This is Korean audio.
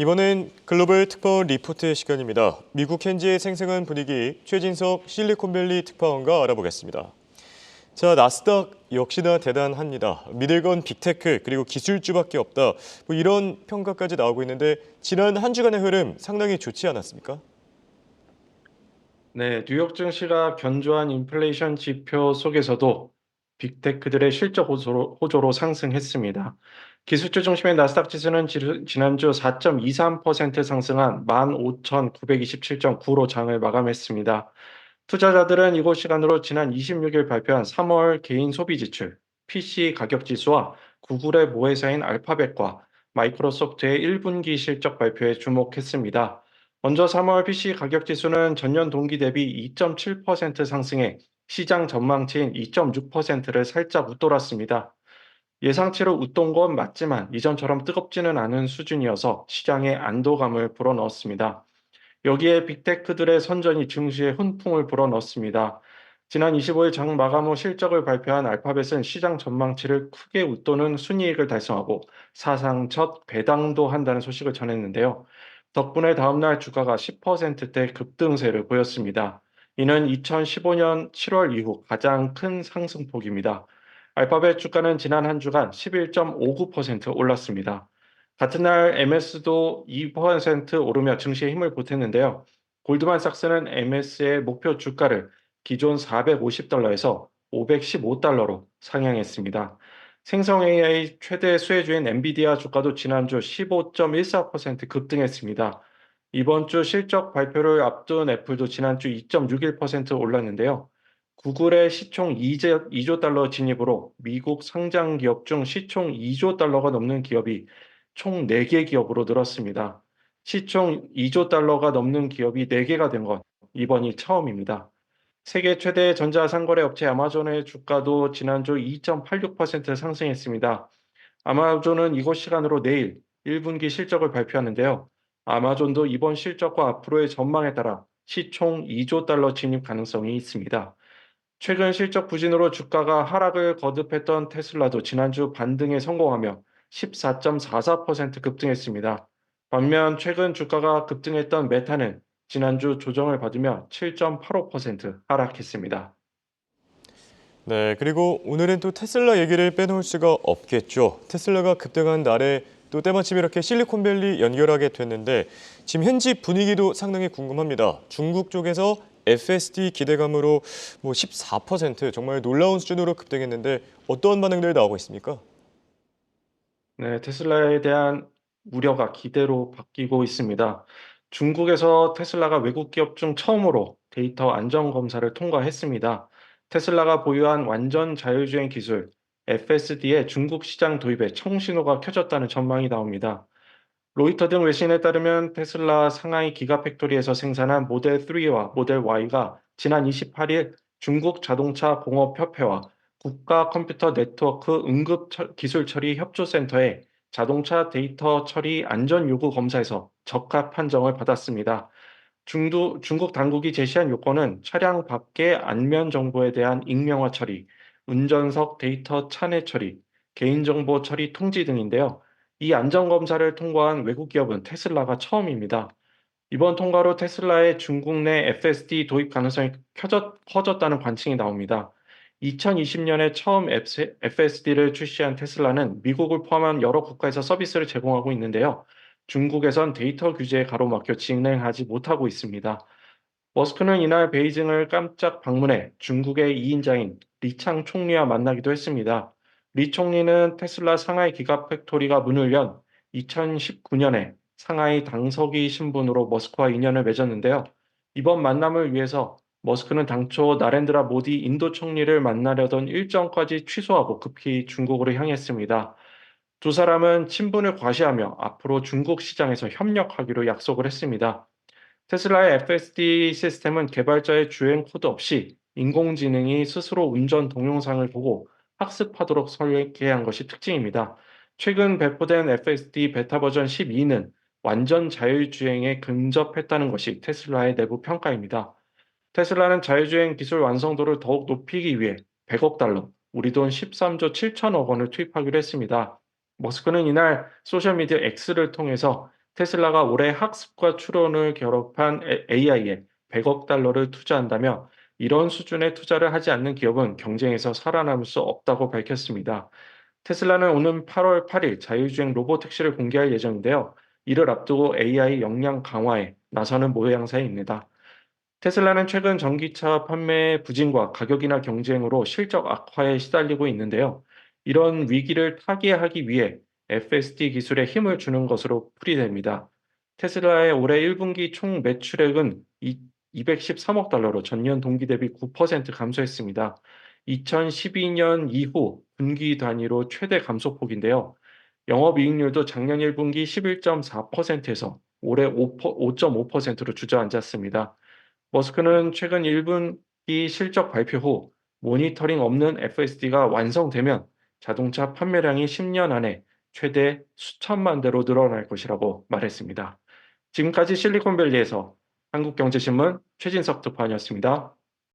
이번엔 글로벌 특파원 리포트의 시간입니다. 미국 현지의 생생한 분위기, 최진석 실리콘밸리 특파원과 알아보겠습니다. 자, 나스닥 역시나 대단합니다. 믿을 건 빅테크 그리고 기술주밖에 없다. 이런 평가까지 나오고 있는데 지난 한 주간의 흐름 상당히 좋지 않았습니까? 네, 뉴욕 증시가 견조한 인플레이션 지표 속에서도 빅테크들의 실적 호조로 상승했습니다. 기술주 중심의 나스닥 지수는 지난주 4.23% 상승한 15,927.9로 장을 마감했습니다. 투자자들은 이곳 시간으로 지난 26일 발표한 3월 개인 소비 지출, PC 가격 지수와 구글의 모회사인 알파벳과 마이크로소프트의 1분기 실적 발표에 주목했습니다. 먼저 3월 PC 가격 지수는 전년 동기 대비 2.7% 상승해 시장 전망치인 2.6%를 살짝 웃돌았습니다. 예상치로 웃돈 건 맞지만 이전처럼 뜨겁지는 않은 수준이어서 시장에 안도감을 불어넣었습니다. 여기에 빅테크들의 선전이 증시에 훈풍을 불어넣었습니다. 지난 25일 장 마감 후 실적을 발표한 알파벳은 시장 전망치를 크게 웃도는 순이익을 달성하고 사상 첫 배당도 한다는 소식을 전했는데요. 덕분에 다음날 주가가 10%대 급등세를 보였습니다. 이는 2015년 7월 이후 가장 큰 상승폭입니다. 알파벳 주가는 지난 한 주간 11.59% 올랐습니다. 같은 날 MS도 2% 오르며 증시에 힘을 보탰는데요. 골드만삭스는 MS의 목표 주가를 기존 $450에서 $515로 상향했습니다. 생성 AI 최대 수혜주인 엔비디아 주가도 지난주 15.14% 급등했습니다. 이번 주 실적 발표를 앞둔 애플도 지난주 2.61% 올랐는데요. 구글의 시총 2조 달러 진입으로 미국 상장 기업 중 시총 2조 달러가 넘는 기업이 총 4개 기업으로 늘었습니다. 시총 2조 달러가 넘는 기업이 4개가 된 건 이번이 처음입니다. 세계 최대 전자상거래 업체 아마존의 주가도 지난주 2.86% 상승했습니다. 아마존은 이곳 시간으로 내일 1분기 실적을 발표하는데요. 아마존도 이번 실적과 앞으로의 전망에 따라 시총 2조 달러 진입 가능성이 있습니다. 최근 실적 부진으로 주가가 하락을 거듭했던 테슬라도 지난주 반등에 성공하며 14.44% 급등했습니다. 반면 최근 주가가 급등했던 메타는 지난주 조정을 받으며 7.85% 하락했습니다. 네, 그리고 오늘은 또 테슬라 얘기를 빼놓을 수가 없겠죠. 테슬라가 급등한 날에 또 때마침 이렇게 실리콘밸리 연결하게 됐는데 지금 현지 분위기도 상당히 궁금합니다. 중국 쪽에서 FSD 기대감으로 14% 정말 놀라운 수준으로 급등했는데 어떤 반응들이 나오고 있습니까? 네, 테슬라에 대한 우려가 기대로 바뀌고 있습니다. 중국에서 테슬라가 외국 기업 중 처음으로 데이터 안전 검사를 통과했습니다. 테슬라가 보유한 완전 자율주행 기술 FSD의 중국 시장 도입에 청신호가 켜졌다는 전망이 나옵니다. 로이터 등 외신에 따르면 테슬라 상하이 기가팩토리에서 생산한 모델 3와 모델 Y가 지난 28일 중국 자동차 공업협회와 국가 컴퓨터 네트워크 기술 처리 협조센터의 자동차 데이터 처리 안전 요구 검사에서 적합 판정을 받았습니다. 중국 당국이 제시한 요건은 차량 밖의 안면 정보에 대한 익명화 처리, 운전석 데이터 차내 처리, 개인정보 처리 통지 등인데요. 이 안전검사를 통과한 외국 기업은 테슬라가 처음입니다. 이번 통과로 테슬라의 중국 내 FSD 도입 가능성이 커졌다는 관측이 나옵니다. 2020년에 처음 FSD를 출시한 테슬라는 미국을 포함한 여러 국가에서 서비스를 제공하고 있는데요. 중국에선 데이터 규제에 가로막혀 진행하지 못하고 있습니다. 머스크는 이날 베이징을 깜짝 방문해 중국의 2인자인 리창 총리와 만나기도 했습니다. 리 총리는 테슬라 상하이 기가팩토리가 문을 연 2019년에 상하이 당서기 신분으로 머스크와 인연을 맺었는데요. 이번 만남을 위해서 머스크는 당초 나렌드라 모디 인도 총리를 만나려던 일정까지 취소하고 급히 중국으로 향했습니다. 두 사람은 친분을 과시하며 앞으로 중국 시장에서 협력하기로 약속을 했습니다. 테슬라의 FSD 시스템은 개발자의 주행 코드 없이 인공지능이 스스로 운전 동영상을 보고 학습하도록 설계한 것이 특징입니다. 최근 배포된 FSD 베타 버전 12는 완전 자율주행에 근접했다는 것이 테슬라의 내부 평가입니다. 테슬라는 자율주행 기술 완성도를 더욱 높이기 위해 100억 달러, 우리 돈 13조 7천억 원을 투입하기로 했습니다. 머스크는 이날 소셜미디어 X를 통해서 테슬라가 올해 학습과 추론을 결합한 AI에 100억 달러를 투자한다며 이런 수준의 투자를 하지 않는 기업은 경쟁에서 살아남을 수 없다고 밝혔습니다. 테슬라는 오는 8월 8일 자율주행 로보택시를 공개할 예정인데요. 이를 앞두고 AI 역량 강화에 나서는 모양새입니다. 테슬라는 최근 전기차 판매 부진과 가격이나 경쟁으로 실적 악화에 시달리고 있는데요. 이런 위기를 타개하기 위해 FSD 기술에 힘을 주는 것으로 풀이됩니다. 테슬라의 올해 1분기 총 매출액은 213억 달러로 전년 동기 대비 9% 감소했습니다. 2012년 이후 분기 단위로 최대 감소폭인데요. 영업이익률도 작년 1분기 11.4%에서 올해 5.5%로 주저앉았습니다. 머스크는 최근 1분기 실적 발표 후 모니터링 없는 FSD가 완성되면 자동차 판매량이 10년 안에 최대 수천만 대로 늘어날 것이라고 말했습니다. 지금까지 실리콘밸리에서 한국경제신문 최진석 특파원이었습니다.